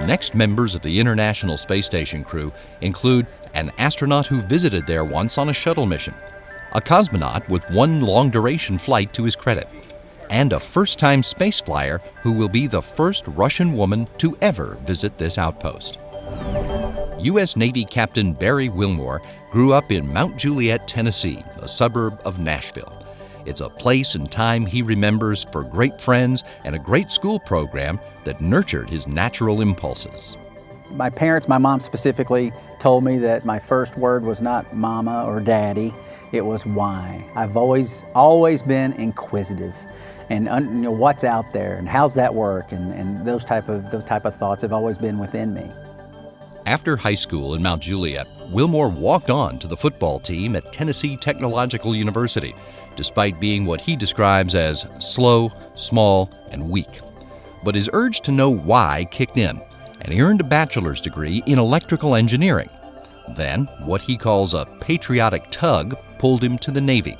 next members of the International Space Station crew include an astronaut who visited there once on a shuttle mission, a cosmonaut with one long-duration flight to his credit, and a first-time space flyer who will be the first Russian woman to ever visit this outpost. U.S. Navy Captain Barry Wilmore grew up in Mount Juliet, Tennessee, a suburb of Nashville. It's a place and time he remembers for great friends and a great school program that nurtured his natural impulses. My parents, my mom specifically, told me that my first word was not mama or daddy, it was why. I've always been inquisitive and what's out there and how's that work, and those type of thoughts have always been within me. After high school in Mount Juliet, Wilmore walked on to the football team at Tennessee Technological University, despite being what he describes as slow, small, and weak. But his urge to know why kicked in, and he earned a bachelor's degree in electrical engineering. Then, what he calls a patriotic tug pulled him to the Navy.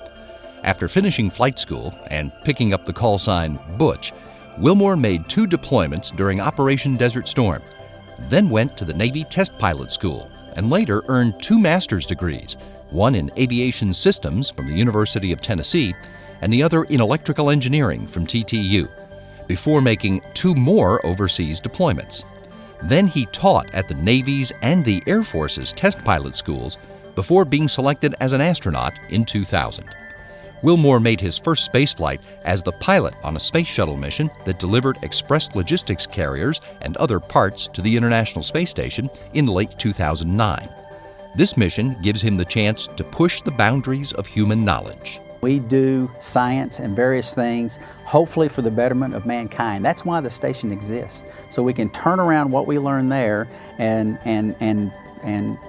After finishing flight school and picking up the call sign Butch, Wilmore made 2 deployments during Operation Desert Storm, then went to the Navy Test Pilot School, and later earned 2 master's degrees, one in aviation systems from the University of Tennessee and the other in electrical engineering from TTU, before making 2 more overseas deployments. Then he taught at the Navy's and the Air Force's test pilot schools before being selected as an astronaut in 2000. Wilmore made his first spaceflight as the pilot on a space shuttle mission that delivered express logistics carriers and other parts to the International Space Station in late 2009. This mission gives him the chance to push the boundaries of human knowledge. We do science and various things, hopefully for the betterment of mankind. That's why the station exists, so we can turn around what we learn there and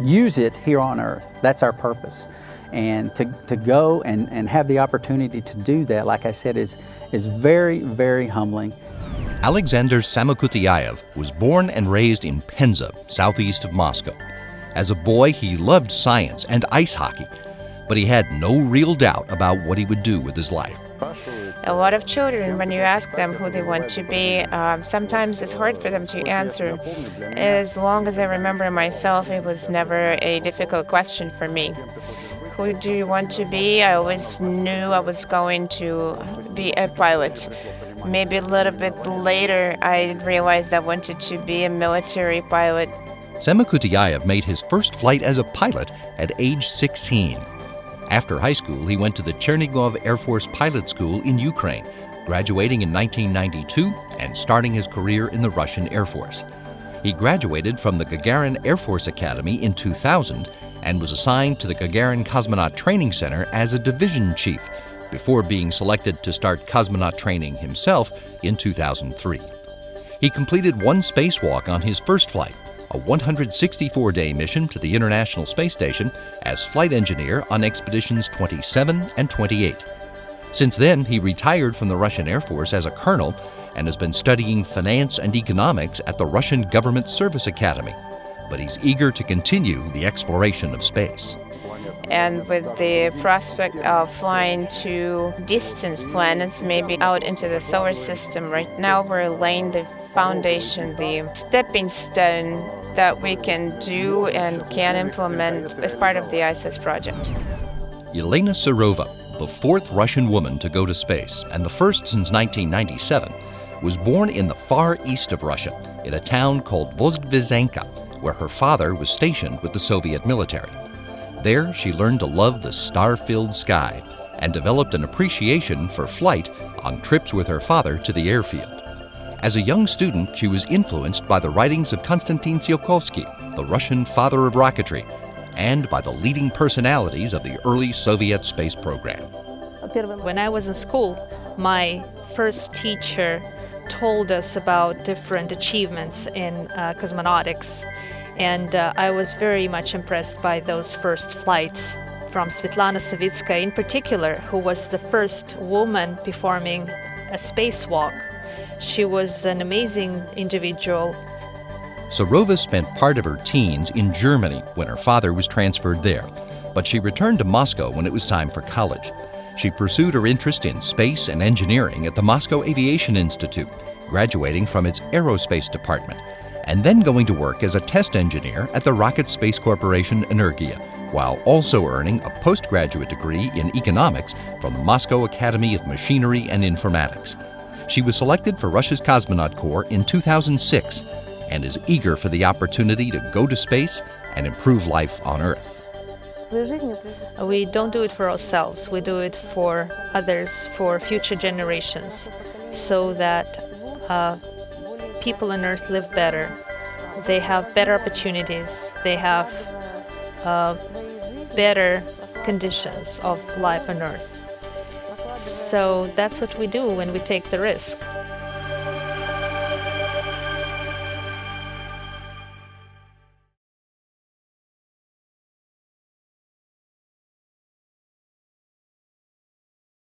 use it here on Earth. That's our purpose. And to go and have the opportunity to do that, like I said, is very, very humbling. Alexander Samokutyaev was born and raised in Penza, southeast of Moscow. As a boy, he loved science and ice hockey, but he had no real doubt about what he would do with his life. A lot of children, when you ask them who they want to be, sometimes it's hard for them to answer. As long as I remember myself, it was never a difficult question for me. Who do you want to be? I always knew I was going to be a pilot. Maybe a little bit later, I realized I wanted to be a military pilot. Samokutyaev made his first flight as a pilot at age 16. After high school, he went to the Chernigov Air Force Pilot School in Ukraine, graduating in 1992 and starting his career in the Russian Air Force. He graduated from the Gagarin Air Force Academy in 2000 and was assigned to the Gagarin Cosmonaut Training Center as a division chief before being selected to start cosmonaut training himself in 2003. He completed 1 spacewalk on his first flight, a 164-day mission to the International Space Station as flight engineer on expeditions 27 and 28. Since then, he retired from the Russian Air Force as a colonel and has been studying finance and economics at the Russian Government Service Academy. But he's eager to continue the exploration of space. And with the prospect of flying to distant planets, maybe out into the solar system, right now we're laying the foundation, the stepping stone that we can do and can implement as part of the ISS project. Elena Serova, the 4th Russian woman to go to space and the first since 1997, was born in the far east of Russia in a town called Vozdvizhenka, where her father was stationed with the Soviet military. There, she learned to love the star-filled sky and developed an appreciation for flight on trips with her father to the airfield. As a young student, she was influenced by the writings of Konstantin Tsiolkovsky, the Russian father of rocketry, and by the leading personalities of the early Soviet space program. When I was in school, my first teacher told us about different achievements in cosmonautics, and I was very much impressed by those first flights from Svetlana Savitskaya in particular, who was the first woman performing a spacewalk. She was an amazing individual. Serova spent part of her teens in Germany when her father was transferred there, but she returned to Moscow when it was time for college. She pursued her interest in space and engineering at the Moscow Aviation Institute, graduating from its aerospace department, and then going to work as a test engineer at the Rocket Space Corporation Energia, while also earning a postgraduate degree in economics from the Moscow Academy of Machinery and Informatics. She was selected for Russia's Cosmonaut Corps in 2006 and is eager for the opportunity to go to space and improve life on Earth. We don't do it for ourselves, we do it for others, for future generations, so that people on Earth live better. They have better opportunities, they have better conditions of life on Earth. So that's what we do when we take the risk.